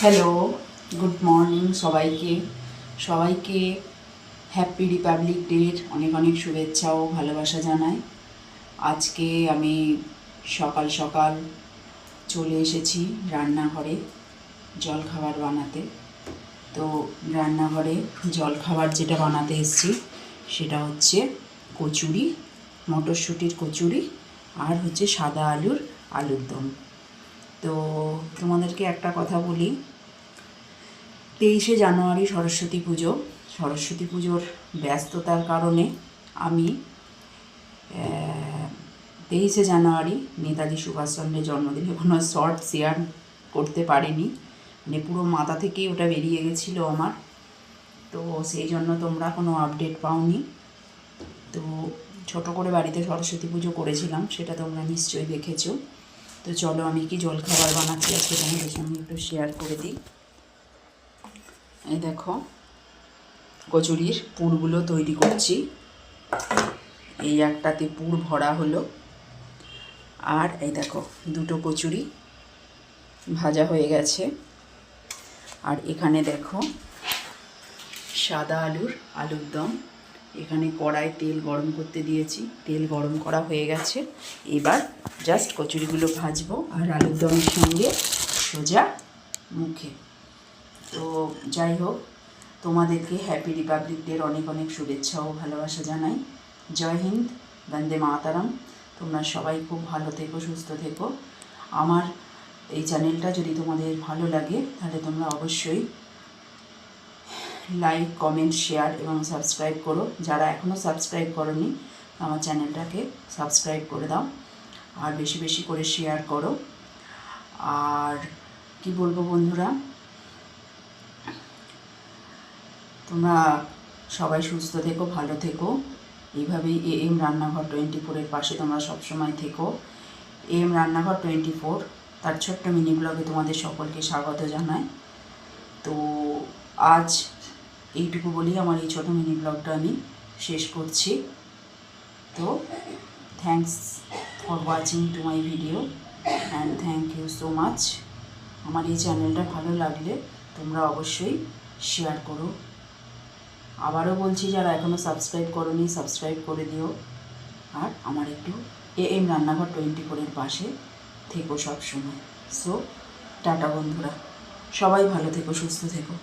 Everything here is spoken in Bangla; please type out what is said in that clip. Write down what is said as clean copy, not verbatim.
হ্যালো, গুড মর্নিং সবাইকে। সবাইকে হ্যাপি রিপাবলিক ডের অনেক অনেক শুভেচ্ছা ও ভালোবাসা জানাই। আজকে আমি সকাল সকাল চলে এসেছি রান্নাঘরে জলখাবার বানাতে। তো রান্নাঘরে জলখাবার যেটা বানাতে এসেছি সেটা হচ্ছে কচুরি, মটরশুঁটির কচুরি আর হচ্ছে সাদা আলুর দম। তো তোমাদেরকে একটা কথা বলি, 23শে জানুয়ারি সরস্বতী পুজো। সরস্বতী পুজোর ব্যস্ততার কারণে আমি 23শে জানুয়ারি নেতাজি সুভাষচন্দ্রের জন্মদিনে কোনো শর্ট শেয়ার করতে পারিনি, মানে পুরো মাথা থেকেই ওটা বেরিয়ে গেছিলো আমার। তো সেই জন্য তোমরা কোনো আপডেট পাওনি। তো ছোট করে বাড়িতে সরস্বতী পুজো করেছিলাম, সেটা তোমরা নিশ্চয়ই দেখেছো। তো চলো আমি কি জলখাবার বানাচ্ছি আজকে তোমাদের সঙ্গে একটু শেয়ার করে দিই। এই দেখো কচুরির পুরগুলো তৈরি করছি। এই একটাতে পুর ভরা হলো, আর এই দেখো দুটো কচুরি ভাজা হয়ে গেছে। আর এখানে দেখো সাদা আলুর দম। এখানে কড়ায় তেল গরম করতে দিয়েছি, তেল গরম করা হয়ে গেছে। এবার জাস্ট কচুরিগুলো ভাজবো আর আলুর দমের সঙ্গে সোজা মুখে। তো যাই হোক, তোমাদেরকে হ্যাপি রিপাবলিক ডের অনেক অনেক শুভেচ্ছা ও ভালোবাসা জানাই। জয় হিন্দ, বন্দে মাতারাম। তোমরা সবাই খুব ভালো থেকো, সুস্থ থেকো। আমার এই চ্যানেলটা যদি তোমাদের ভালো লাগে তাহলে তোমরা অবশ্যই লাইক, কমেন্ট, শেয়ার এবং সাবস্ক্রাইব করো। যারা এখনও সাবস্ক্রাইব করোনি আমার চ্যানেলটাকে সাবস্ক্রাইব করে দাও আর বেশি বেশি করে শেয়ার করো। আর কি বলবো বন্ধুরা, তোমরা সবাই সুস্থ থেকো, ভালো থেকো। এইভাবেই AM রান্নাঘর 24-এর পাশে তোমরা সবসময় থেকো। AM রান্নাঘর 24 তার ছোট্ট মিনি ব্লগে তোমাদের সকলকে স্বাগত জানাই। তো আজ এইটুকু বলি আমার এই ছোটো মিনি ব্লগটা আমি শেষ করছি। তো thanks for watching to my video and thank you so much. আমার এই চ্যানেলটা ভালো লাগলে তোমরা অবশ্যই শেয়ার করো। আবারও বলছি, যারা এখনও সাবস্ক্রাইব করোনি সাবস্ক্রাইব করে দিও। আর আমার একটু AM রান্নাঘর 24-এর পাশে থেকো সবসময়। সো টাটা বন্ধুরা, সবাই ভালো থেকো, সুস্থ থেকো।